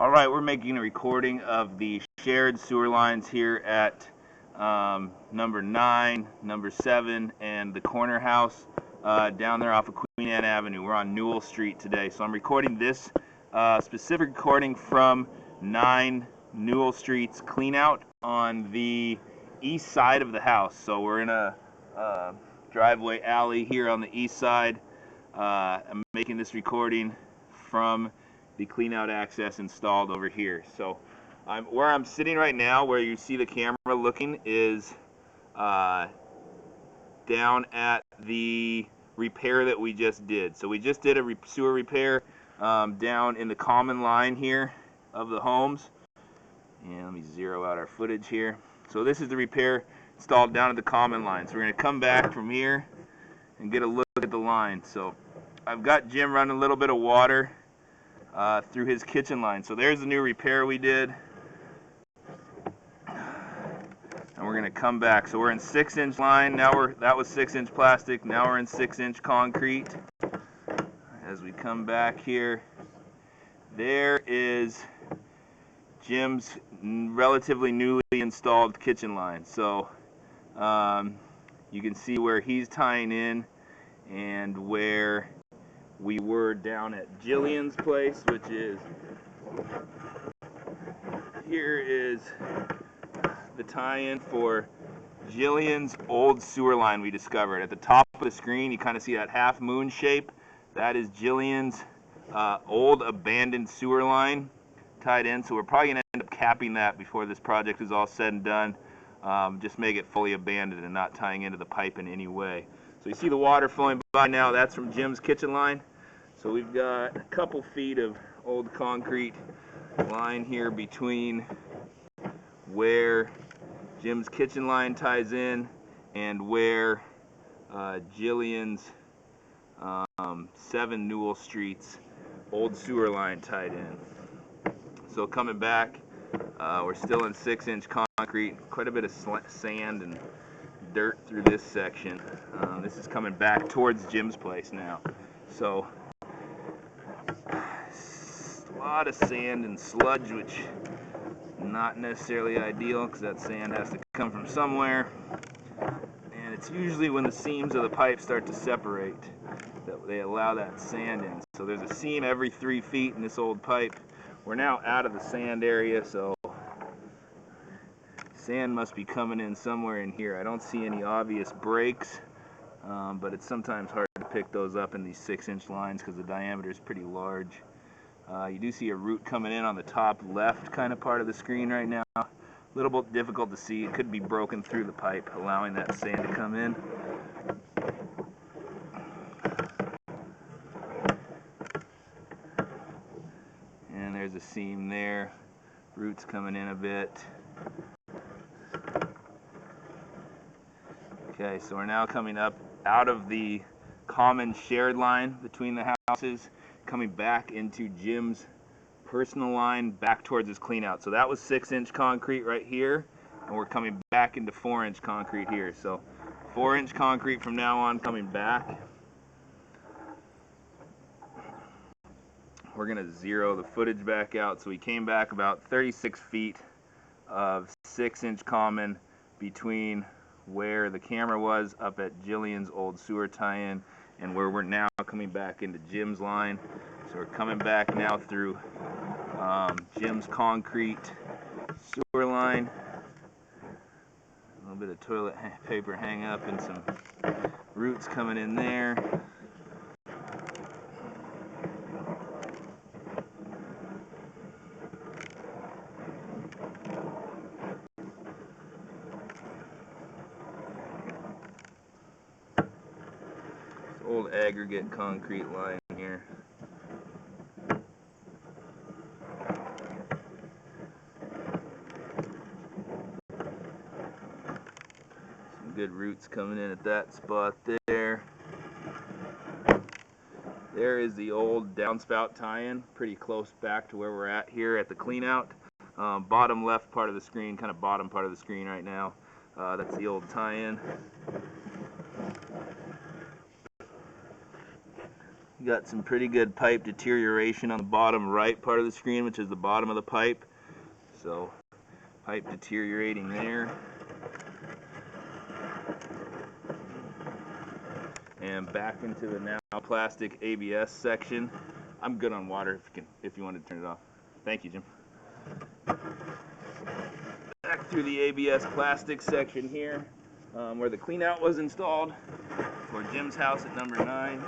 All right, we're making a recording of the shared sewer lines here at number 9, number 7, and the corner house down there off of Queen Anne Avenue. We're on Newell Street today, so I'm recording this specific recording from 9 Newell Street's cleanout on the east side of the house. So we're in a driveway alley here on the east side. I'm making this recording from the cleanout access installed over here. So where I'm sitting right now, where you see the camera looking, is down at the repair that we just did. So we just did a sewer repair down in the common line here of the homes. And let me zero out our footage here. So this is the repair installed down at the common line. So we're going to come back from here and get a look at the line. So I've got Jim running a little bit of water through his kitchen line. So there's the new repair we did. And we're going to come back. So we're in 6-inch line. Now that was 6-inch plastic. Now we're in 6-inch concrete. As we come back here, there is Jim's relatively newly installed kitchen line. So you can see where he's tying in and where we were down at Jillian's place, which is, here is the tie-in for Jillian's old sewer line we discovered. At the top of the screen, you kind of see that half moon shape. That is Jillian's old abandoned sewer line tied in. So we're probably going to end up capping that before this project is all said and done. Just make it fully abandoned and not tying into the pipe in any way. So you see the water flowing by now. That's from Jim's kitchen line. So we've got a couple feet of old concrete line here between where Jim's kitchen line ties in and where Jillian's 7 Newell Street's old sewer line tied in. So coming back, we're still in 6-inch concrete, quite a bit of sand and dirt through this section. This is coming back towards Jim's place now. So a lot of sand and sludge, which not necessarily ideal because that sand has to come from somewhere. And it's usually when the seams of the pipe start to separate that they allow that sand in. So there's a seam every 3 feet in this old pipe. We're now out of the sand area, so sand must be coming in somewhere in here. I don't see any obvious breaks, but it's sometimes hard to pick those up in these 6-inch lines because the diameter is pretty large. You do see a root coming in on the top left kind of part of the screen right now. A little bit difficult to see. It could be broken through the pipe, allowing that sand to come in. And there's a seam there. Roots coming in a bit. Okay, so we're now coming up out of the common shared line between the houses, coming back into Jim's personal line back towards his cleanout. So that was 6-inch concrete right here, and we're coming back into 4-inch concrete here. So 4-inch concrete from now on coming back. We're going to zero the footage back out. So we came back about 36 feet of 6-inch common between where the camera was up at Jillian's old sewer tie-in and where we're now coming back into Jim's line. So we're coming back now through Jim's concrete sewer line. A little bit of toilet paper hang up and some roots coming in there. Old aggregate concrete line here. Some good roots coming in at that spot there. There is the old downspout tie-in, pretty close back to where we're at here at the cleanout. Bottom left part of the screen, kind of bottom part of the screen right now. That's the old tie-in. You got some pretty good pipe deterioration on the bottom right part of the screen, which is the bottom of the pipe. So pipe deteriorating there. And back into the now plastic ABS section. I'm good on water if you want to turn it off. Thank you, Jim. Back through the ABS plastic section here, where the cleanout was installed for Jim's house at number 9,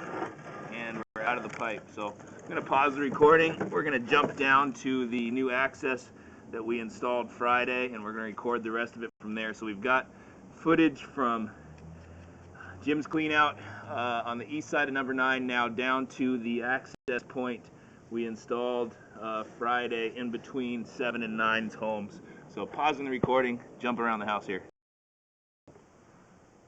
and we're out of the pipe. So I'm going to pause the recording. We're going to jump down to the new access that we installed Friday, and we're going to record the rest of it from there. So we've got footage from Jim's cleanout on the east side of number 9, now down to the access point we installed Friday in between 7 and 9's homes. So pausing the recording, jump around the house here.